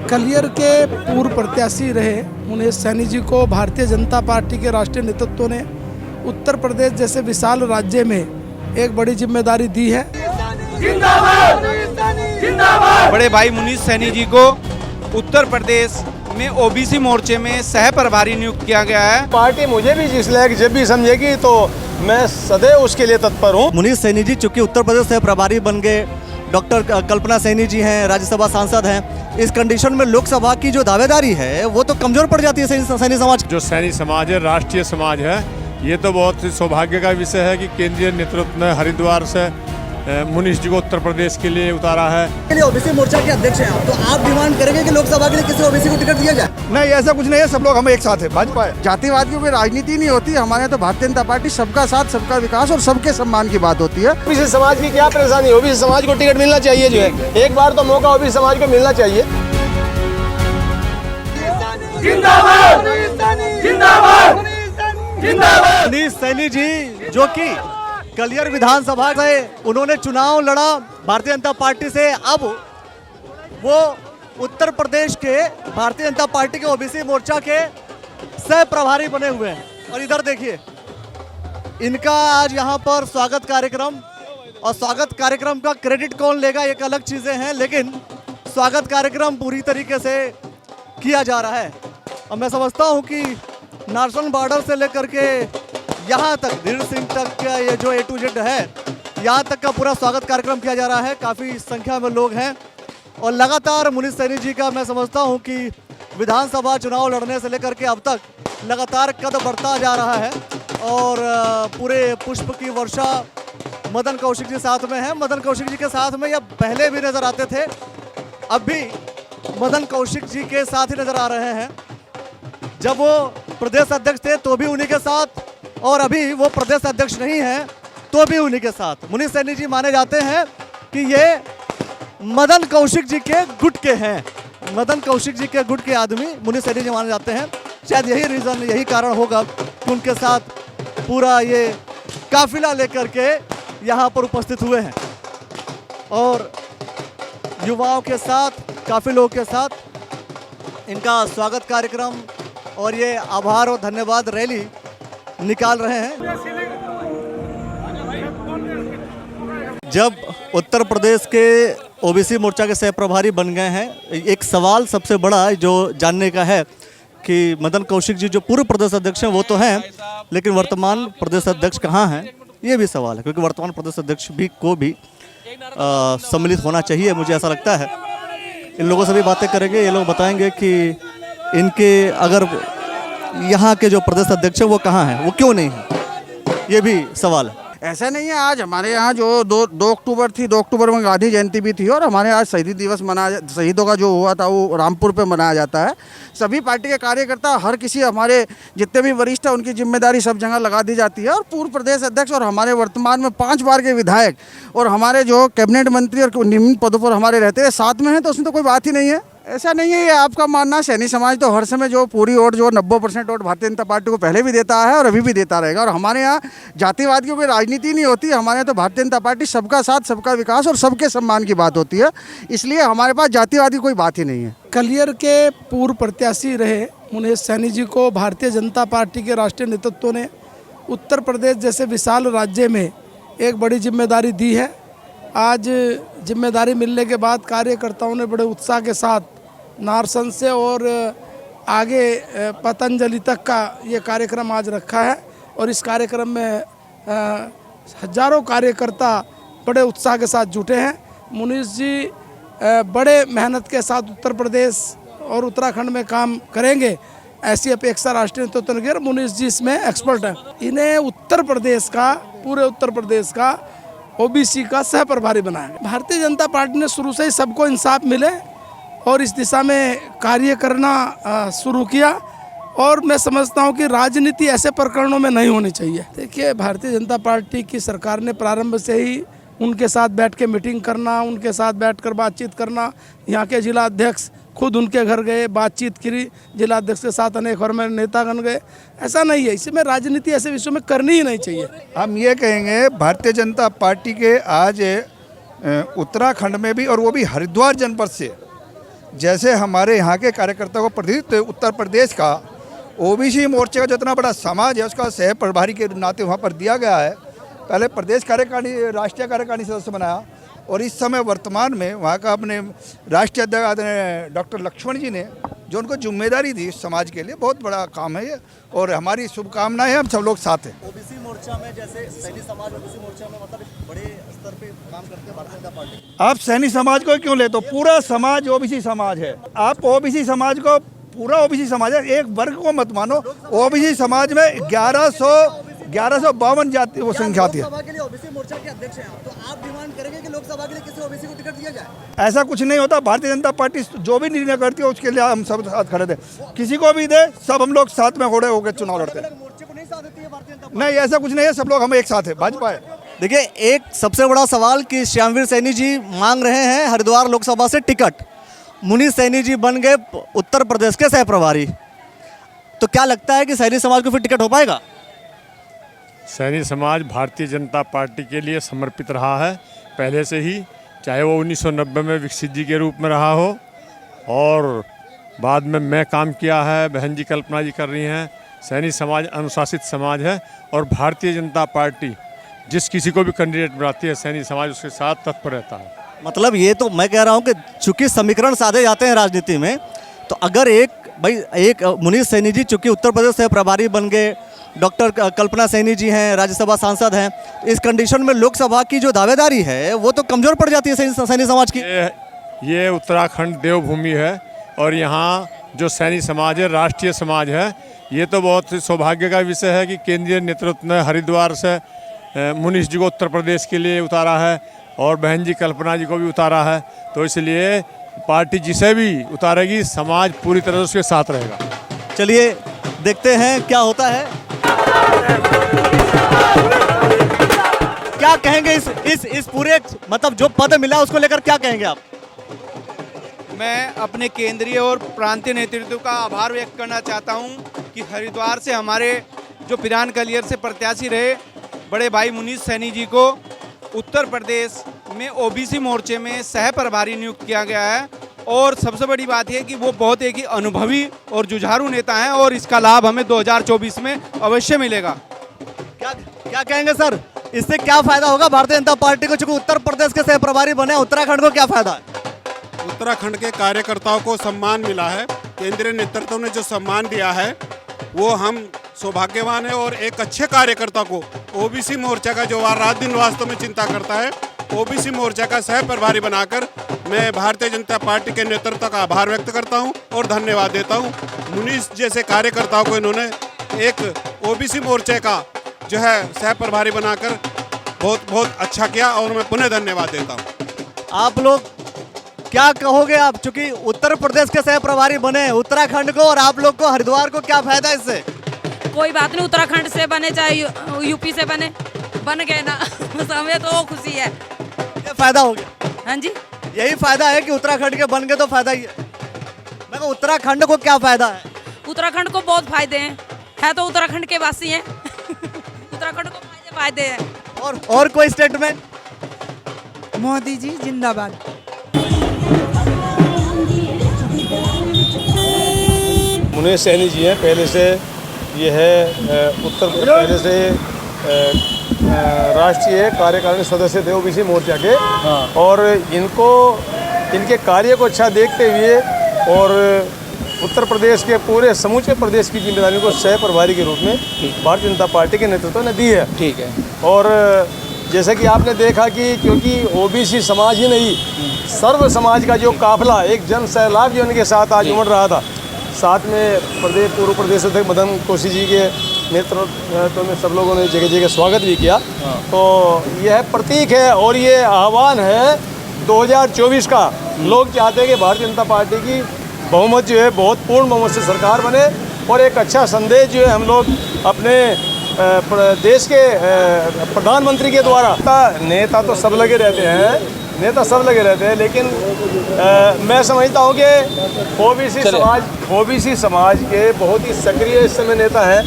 कलियर के पूर्व प्रत्याशी रहे मुनीष सैनी जी को भारतीय जनता पार्टी के राष्ट्रीय नेतृत्व ने उत्तर प्रदेश जैसे विशाल राज्य में एक बड़ी जिम्मेदारी दी है। बड़े भाई मुनीष सैनी जी को उत्तर प्रदेश में ओबीसी मोर्चे में सह प्रभारी नियुक्त किया गया है। पार्टी मुझे भी जिस लायक जब भी समझेगी तो मैं सदैव उसके लिए तत्पर हूँ। मुनीष सैनी जी चूंकि उत्तर प्रदेश सह प्रभारी बन गए, डॉक्टर कल्पना सैनी जी हैं, राज्यसभा सांसद हैं, इस कंडीशन में लोकसभा की जो दावेदारी है वो तो कमजोर पड़ जाती है सैनी समाज। जो सैनी समाज है, राष्ट्रीय समाज है, ये तो बहुत सौभाग्य का विषय है कि केंद्रीय नेतृत्व ने हरिद्वार से मुनीष जी को उत्तर प्रदेश के लिए उतारा है। ओबीसी मोर्चा के अध्यक्ष हैं आप, तो आप डिमांड करेंगे कि लोकसभा के लिए किसी ओबीसी को टिकट दिया जाए? नहीं, ऐसा कुछ नहीं है, सब लोग हम एक साथ है, भाजपा है। जातिवाद की कोई राजनीति नहीं होती हमारे यहाँ। तो भारतीय जनता पार्टी सबका साथ, सबका विकास और सबके सम्मान की बात होती है। ओबीसी समाज की क्या परेशानी है? ओबीसी समाज को टिकट मिलना चाहिए, जो है एक बार तो मौका ओबीसी समाज को मिलना चाहिए। मुनीष सैनी जी जो कि कलियर विधानसभा से उन्होंने चुनाव लड़ा भारतीय जनता पार्टी से, अब वो उत्तर प्रदेश के भारतीय जनता पार्टी के ओबीसी मोर्चा के सह प्रभारी बने हुए हैं। और इधर देखिए, इनका आज यहाँ पर स्वागत कार्यक्रम, और स्वागत कार्यक्रम का क्रेडिट कौन लेगा एक अलग चीज़ें हैं, लेकिन स्वागत कार्यक्रम पूरी तरीके से किया जा रहा है। और मैं समझता हूँ कि नारसन बॉर्डर से लेकर के यहाँ तक धीर सिंह तक का ये जो A to Z है, यहाँ तक का पूरा स्वागत कार्यक्रम किया जा रहा है। काफ़ी संख्या में लोग हैं और लगातार मुनीष सैनी जी का मैं समझता हूँ कि विधानसभा चुनाव लड़ने से लेकर के अब तक लगातार कद बढ़ता जा रहा है। और पूरे पुष्प की वर्षा मदन कौशिक जी साथ में है। मदन कौशिक जी के साथ में ये पहले भी नज़र आते थे, अब भी मदन कौशिक जी के साथ ही नज़र आ रहे हैं। जब वो प्रदेश अध्यक्ष थे तो भी उन्हीं के साथ, और अभी वो प्रदेश अध्यक्ष नहीं है तो भी उन्हीं के साथ। मुनीष सैनी जी माने जाते हैं कि ये मदन कौशिक जी के गुट के हैं। मदन कौशिक जी के गुट के आदमी मुनीष सैनी जी माने जाते हैं। शायद यही रीज़न, यही कारण होगा कि उनके साथ पूरा ये काफिला लेकर के यहाँ पर उपस्थित हुए हैं और युवाओं के साथ, काफ़ी लोगों के साथ इनका स्वागत कार्यक्रम और ये आभार और धन्यवाद रैली निकाल रहे हैं। जब उत्तर प्रदेश के ओबीसी मोर्चा के सह प्रभारी बन गए हैं, एक सवाल सबसे बड़ा जो जानने का है कि मदन कौशिक जी जो पूर्व प्रदेश अध्यक्ष हैं वो तो हैं, लेकिन वर्तमान प्रदेश अध्यक्ष कहाँ हैं, ये भी सवाल है। क्योंकि वर्तमान प्रदेश अध्यक्ष को भी सम्मिलित होना चाहिए, मुझे ऐसा लगता है। इन लोगों से भी बातें करेंगे, ये लोग बताएंगे कि इनके अगर यहाँ के जो प्रदेश अध्यक्ष है वो कहाँ हैं, वो क्यों नहीं है, ये भी सवाल है। ऐसा नहीं है, आज हमारे यहाँ जो 2 अक्टूबर थी, 2 अक्टूबर में गांधी जयंती भी थी और हमारे आज शहीदी दिवस शहीदों का जो हुआ था वो रामपुर पे मनाया जाता है। सभी पार्टी के कार्यकर्ता, हर किसी, हमारे जितने भी वरिष्ठ हैं उनकी जिम्मेदारी सब जगह लगा दी जाती है। और पूर्व प्रदेश अध्यक्ष और हमारे वर्तमान में 5 बार के विधायक और हमारे जो कैबिनेट मंत्री और निम्न पदों पर हमारे रहते हैं साथ में हैं, तो उसमें तो कोई बात ही नहीं है। ऐसा नहीं है, ये आपका मानना। सैनी समाज तो हर समय जो पूरी वोट, जो 90% वोट भारतीय जनता पार्टी को पहले भी देता है और अभी भी देता रहेगा। और हमारे यहाँ जातिवाद की कोई राजनीति नहीं होती हमारे यहाँ। तो भारतीय जनता पार्टी सबका साथ, सबका विकास और सबके सम्मान की बात होती है, इसलिए हमारे पास जातिवाद की कोई बात ही नहीं है। कलियर के पूर्व प्रत्याशी रहे मुनीष सैनी जी को भारतीय जनता पार्टी के राष्ट्रीय नेतृत्व ने उत्तर प्रदेश जैसे विशाल राज्य में एक बड़ी जिम्मेदारी दी है। आज जिम्मेदारी मिलने के बाद कार्यकर्ताओं ने बड़े उत्साह के साथ नारसन से और आगे पतंजलि तक का ये कार्यक्रम आज रखा है। और इस कार्यक्रम में हजारों कार्यकर्ता बड़े उत्साह के साथ जुटे हैं। मुनीष जी बड़े मेहनत के साथ उत्तर प्रदेश और उत्तराखंड में काम करेंगे, ऐसी अपेक्षा राष्ट्रीय नेतृत्व ने की। मुनीष जी इसमें एक्सपर्ट हैं। इन्हें उत्तर प्रदेश का, पूरे उत्तर प्रदेश का ओबीसी का सह प्रभारी बनाया। भारतीय जनता पार्टी ने शुरू से ही सबको इंसाफ मिले और इस दिशा में कार्य करना शुरू किया। और मैं समझता हूं कि राजनीति ऐसे प्रकरणों में नहीं होनी चाहिए। देखिए, भारतीय जनता पार्टी की सरकार ने प्रारंभ से ही उनके साथ बैठ के मीटिंग करना, उनके साथ बैठकर बातचीत करना, यहाँ के जिला अध्यक्ष खुद उनके घर गए, बातचीत करी, जिला अध्यक्ष के साथ अनेक और में नेतागण गए। ऐसा नहीं है, इसमें राजनीति ऐसे विषयों में करनी ही नहीं चाहिए। हम ये कहेंगे, भारतीय जनता पार्टी के आज उत्तराखंड में भी, और वो भी हरिद्वार जनपद से, जैसे हमारे यहाँ के कार्यकर्ताओं को प्रतिनिधित्व उत्तर प्रदेश का ओबीसी मोर्चे का जो इतना बड़ा समाज है उसका सह प्रभारी के नाते वहाँ पर दिया गया है। पहले प्रदेश कार्यकारिणी, राष्ट्रीय कार्यकारिणी सदस्य बनाया, और इस समय वर्तमान में वहाँ का अपने राष्ट्रीय अध्यक्ष डॉक्टर लक्ष्मण जी ने जो उनको जिम्मेदारी दी समाज के लिए, बहुत बड़ा काम है ये, और हमारी शुभकामनाएं हैं, हम सब लोग साथ हैं। ओबीसी मोर्चा में जैसे सैनी समाज ओबीसी मोर्चा में मतलब एक बड़े स्तर पे काम करते हैं भारतीय जनता पार्टी। आप सैनी समाज को क्यों ले, तो पूरा समाज ओबीसी समाज है। आप ओबीसी समाज को, पूरा ओबीसी समाज है, एक वर्ग को मत मानो। ओबीसी समाज में 1152 जाति वो संख्या आती है। लोकसभा के लिए ओबीसी मोर्चा के अध्यक्ष हैं, तो आप डिमांड करेंगे कि लोकसभा के लिए किसी ओबीसी को टिकट दिया जाए? ऐसा कुछ नहीं होता। भारतीय जनता पार्टी जो भी निर्णय करती है उसके लिए हम सब साथ खड़े थे, किसी को भी दे, सब हम लोग साथ में खड़े होकर चुनाव लड़ते हैं। मोर्चे को नहीं साथ देती है भारतीय जनता पार्टी? नहीं, ऐसा कुछ नहीं है, सब लोग हम एक साथ है, भाजपा है। देखिए, एक सबसे बड़ा सवाल कि श्यामवीर सैनी जी मांग रहे हैं हरिद्वार लोकसभा से टिकट, मुनीष सैनी जी बन गए उत्तर प्रदेश के सह प्रभारी, तो क्या लगता है कि सैनी समाज को फिर टिकट हो पाएगा? सैनी समाज भारतीय जनता पार्टी के लिए समर्पित रहा है पहले से ही, चाहे वो 1990 में विकसित जी के रूप में रहा हो, और बाद में मैं काम किया है, बहन जी कल्पना जी कर रही हैं। सैनी समाज अनुशासित समाज है, और भारतीय जनता पार्टी जिस किसी को भी कैंडिडेट बनाती है, सैनी समाज उसके साथ तत्पर रहता है। मतलब ये तो मैं कह रहा हूँ कि चूंकि समीकरण साधे जाते हैं राजनीति में, तो अगर एक मुनीष सैनी जी चूंकि उत्तर प्रदेश से प्रभारी बन गए, डॉक्टर कल्पना सैनी जी हैं, राज्यसभा सांसद हैं, इस कंडीशन में लोकसभा की जो दावेदारी है वो तो कमजोर पड़ जाती है सैनी समाज की। ये उत्तराखंड देवभूमि है, और यहाँ जो सैनी समाज है राष्ट्रीय समाज है। ये तो बहुत सौभाग्य का विषय है कि केंद्रीय नेतृत्व ने हरिद्वार से मुनीष जी को उत्तर प्रदेश के लिए उतारा है, और बहन जी कल्पना जी को भी उतारा है। तो इसलिए पार्टी जिसे भी उतारेगी, समाज पूरी तरह से उसके साथ रहेगा। चलिए देखते हैं क्या होता है। क्या कहेंगे इस पूरे मतलब जो पद मिला उसको लेकर, क्या कहेंगे आप? मैं अपने केंद्रीय और प्रांतीय नेतृत्व का आभार व्यक्त करना चाहता हूं कि हरिद्वार से हमारे जो पिरान कलियर से प्रत्याशी रहे बड़े भाई मुनीष सैनी जी को उत्तर प्रदेश में ओबीसी मोर्चे में सह प्रभारी नियुक्त किया गया है। और सबसे बड़ी बात यह कि वो बहुत एक ही अनुभवी और जुझारू नेता हैं, और इसका लाभ हमें 2024 में अवश्य मिलेगा। क्या कहेंगे सर, इससे क्या फायदा होगा भारतीय जनता पार्टी को? चूंकि उत्तर प्रदेश के सह प्रभारी बने, उत्तराखंड को क्या फायदा है? उत्तराखंड के कार्यकर्ताओं को सम्मान मिला है, केंद्रीय नेतृत्व ने जो सम्मान दिया है वो हम सौभाग्यवान है। और एक अच्छे कार्यकर्ता को ओबीसी मोर्चा का जो रात दिन वास्तव में चिंता करता है, ओबीसी मोर्चा का सह प्रभारी बनाकर मैं भारतीय जनता पार्टी के नेतृत्व का आभार व्यक्त करता हूं और धन्यवाद देता हूं। मुनीष जैसे कार्यकर्ताओं को इन्होंने एक ओबीसी मोर्चे का जो है सह प्रभारी बनाकर बहुत बहुत अच्छा किया, और मैं पुनः धन्यवाद देता हूं। आप लोग क्या कहोगे? आप चूंकि उत्तर प्रदेश के सह प्रभारी बने उत्तराखंड को, और आप लोग को हरिद्वार को क्या फायदा इससे? कोई बात नहीं, उत्तराखंड से बने चाहे यूपी से बने, बन गए ना हमें तो खुशी है। ये फायदा हो गया? हाँ जी, यही फायदा है कि उत्तराखंड के बन गए तो फायदा ही है। मैं कहूं उत्तराखंड को क्या फायदा है? उत्तराखंड को बहुत फायदे हैं, है तो उत्तराखंड के वासी हैं उत्तराखंड को फायदे हैं। और कोई स्टेटमेंट? मोदी जी जिंदाबाद। मुनीष सैनी जी हैं, पहले से ये है पहले से राष्ट्रीय कार्यकारिणी सदस्य थे ओबीसी मोर्चा के। और इनके कार्य को अच्छा देखते हुए और उत्तर प्रदेश के पूरे समूचे प्रदेश की जिम्मेदारी को सह प्रभारी के रूप में भारतीय जनता पार्टी के नेतृत्व ने दी है। ठीक है। और जैसे कि आपने देखा कि क्योंकि ओबीसी समाज ही नहीं, सर्व समाज का जो काफिला एक जन सैलाब जो उनके साथ आज उमड़ रहा था, साथ में पूर्व प्रदेश अध्यक्ष मदन कौशिक जी के नेतृत्व में सब लोगों ने जगह जगह स्वागत भी किया। तो यह प्रतीक है और ये आह्वान है 2024 का। लोग चाहते हैं कि भारतीय जनता पार्टी की बहुमत जो है बहुत पूर्ण बहुमत से सरकार बने और एक अच्छा संदेश जो है हम लोग अपने देश के प्रधानमंत्री के द्वारा। नेता तो सब लगे रहते हैं, लेकिन मैं समझता हूँ कि ओबीसी समाज के बहुत ही सक्रिय इस समय नेता हैं।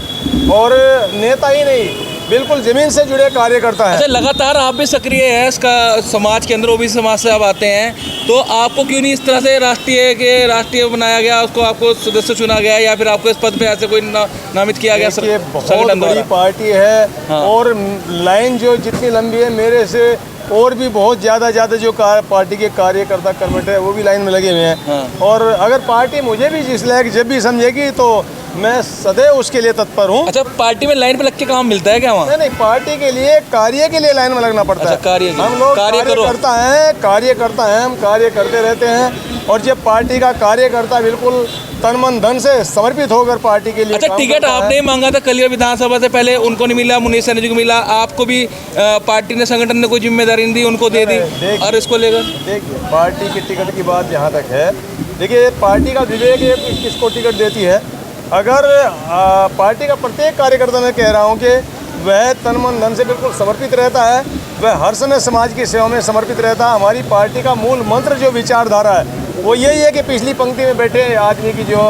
और नेता ही नहीं, बिल्कुल ज़मीन से जुड़े कार्यकर्ता हैं। अच्छा, लगातार आप भी सक्रिय हैं इसका समाज के अंदर, ओबीसी समाज से आप आते हैं, तो आपको क्यों नहीं इस तरह से राष्ट्रीय बनाया गया, उसको आपको सदस्य चुना गया, या फिर आपको इस पद पे ऐसे कोई नामित किया गया? देखिए, बहुत बड़ी पार्टी है। हाँ। और लाइन जो जितनी लंबी है, मेरे से और भी बहुत ज़्यादा जो पार्टी के कार्यकर्ता कर्मठ है वो भी लाइन में लगे हुए हैं। हाँ। और अगर पार्टी मुझे भी जिस लायक जब भी समझेगी तो मैं सदैव उसके लिए तत्पर हूँ। अच्छा, पार्टी में लाइन पे लग के काम मिलता है क्या वहाँ? नहीं, पार्टी के लिए कार्य के लिए लाइन में लगना पड़ता है। अच्छा, कार्य के हम लिए। लोग कार्यकर्ता कार्यकर्ता हैं, हम कार्य करते रहते हैं। और जब पार्टी का कार्यकर्ता बिल्कुल तन मन धन से समर्पित होकर पार्टी के लिए अच्छा, काम टिकट करता है। आपने ही मांगा था कलियर विधानसभा से पहले, उनको नहीं मिला, मुनीष सैनी जी को मिला, आपको भी पार्टी ने, संगठन ने कोई जिम्मेदारी नहीं दी, उनको दे दी, और इसको लेकर देखिए, पार्टी की टिकट की बात जहाँ तक है, देखिए पार्टी का विवेक है कि किसको टिकट देती है। अगर पार्टी का प्रत्येक कार्यकर्ता, मैं कह रहा हूँ कि वह तन मन धन से बिल्कुल समर्पित रहता है, वह हर समय समाज की सेवा में समर्पित रहता है। हमारी पार्टी का मूल मंत्र जो विचारधारा है वो यही है कि पिछली पंक्ति में बैठे आदमी की जो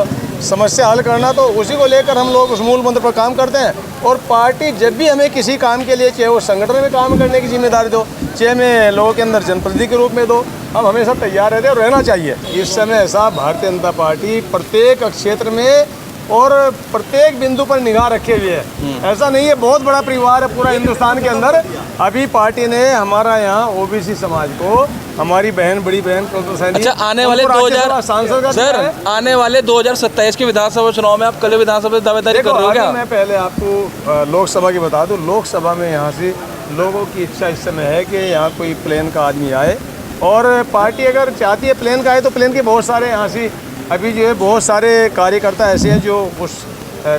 समस्या हल करना, तो उसी को लेकर हम लोग उस मूल मंत्र पर काम करते हैं। और पार्टी जब भी हमें किसी काम के लिए, चाहे वो संगठन में काम करने की जिम्मेदारी दो, चाहे मैं लोगों के अंदर जनप्रतिनिधि के रूप में दो, हम हमेशा तैयार रहते हैं और रहना चाहिए। इस समय ऐसा भारतीय जनता पार्टी प्रत्येक क्षेत्र में और प्रत्येक बिंदु पर निगाह रखे हुए है। ऐसा नहीं है, बहुत बड़ा परिवार है पूरा हिंदुस्तान के अंदर। अभी पार्टी ने हमारा यहाँ ओबीसी समाज को, हमारी बहन, बड़ी बहन अच्छा, आने वाले 2000 सांसद का सर, आने वाले 2027 के विधानसभा चुनाव में आप कल विधानसभा में दावेदारी कर रहे हो क्या? मैं पहले आपको लोकसभा की बता दूं, लोकसभा में यहाँ से लोगों की इच्छा इस समय है कि यहाँ कोई प्लेन का आदमी आए, और पार्टी अगर चाहती है प्लेन का आए तो प्लेन के बहुत सारे यहाँ से अभी जो है बहुत सारे कार्यकर्ता ऐसे हैं जो उस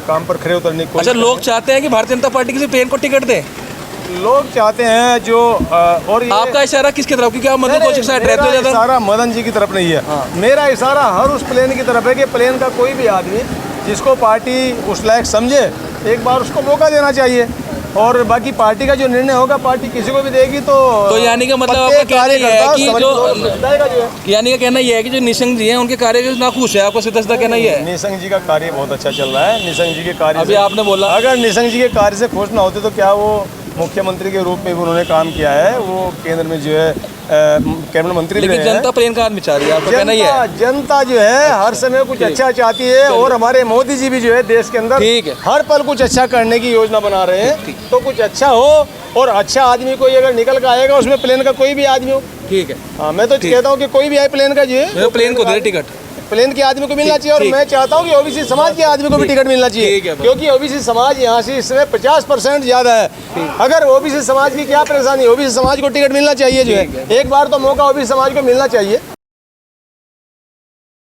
काम पर खड़े उतरने की कोशिश। अच्छा, लोग चाहते हैं कि भारतीय जनता पार्टी किसी प्लेन को टिकट दे? लोग चाहते हैं जो और ये आपका इशारा किसकी तरफ, क्योंकि आप मदन कौशिक साइड रहते हो ज़्यादा? इशारा मदन जी की तरफ नहीं है। हाँ। मेरा इशारा हर उस प्लेन की तरफ है कि प्लेन का कोई भी आदमी जिसको पार्टी उस लायक समझे, एक बार उसको मौका देना चाहिए। और बाकी पार्टी का जो निर्णय होगा, पार्टी किसी को भी देगी तो यानी का मतलब आपका कहना यह है कि यानी का कहना यह है कि जो निशंक जी हैं उनके कार्य से नाखुश है, आपको सीधा सीधा कहना यह है? निशंक जी का कार्य बहुत अच्छा चल रहा है। निशंक जी के कार्य, अभी आपने बोला, अगर निशंक जी के कार्य से खुश ना होते तो क्या वो मुख्यमंत्री के रूप में भी उन्होंने काम किया है, वो केंद्र में जो है कैबिनेट मंत्री, लेकिन जनता प्लेन का आदमी चाह रही है, आपका कहना ये है? जनता जो है हर समय कुछ अच्छा चाहती है, और हमारे मोदी जी भी जो है देश के अंदर हर पल कुछ अच्छा करने की योजना बना रहे हैं। तो कुछ अच्छा हो, और अच्छा आदमी कोई अगर निकल कर आएगा, उसमें प्लेन का कोई भी आदमी हो, ठीक है। हाँ, मैं तो कहता हूँ कि कोई भी आए प्लेन का जो है, प्लेन को दे टिकट, प्लेन के आदमी को मिलना चाहिए। और मैं चाहता हूँ कि ओबीसी समाज के आदमी को भी टिकट मिलना चाहिए, क्योंकि ओबीसी समाज यहाँ से इस समय 50% ज़्यादा है। अगर ओबीसी समाज की क्या परेशानी, ओबीसी समाज को टिकट मिलना चाहिए जो है, एक बार तो मौका ओबीसी समाज को मिलना चाहिए।